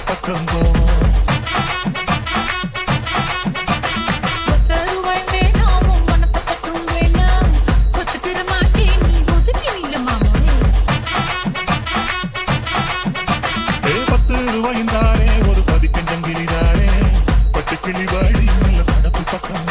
பக்கம் போவோம். ரூபாயும் தாரே ஒரு பதிக்கஞ்சங்கிலி தாரே பட்டு கிளி வாழி நல்ல படப்பு பக்கம்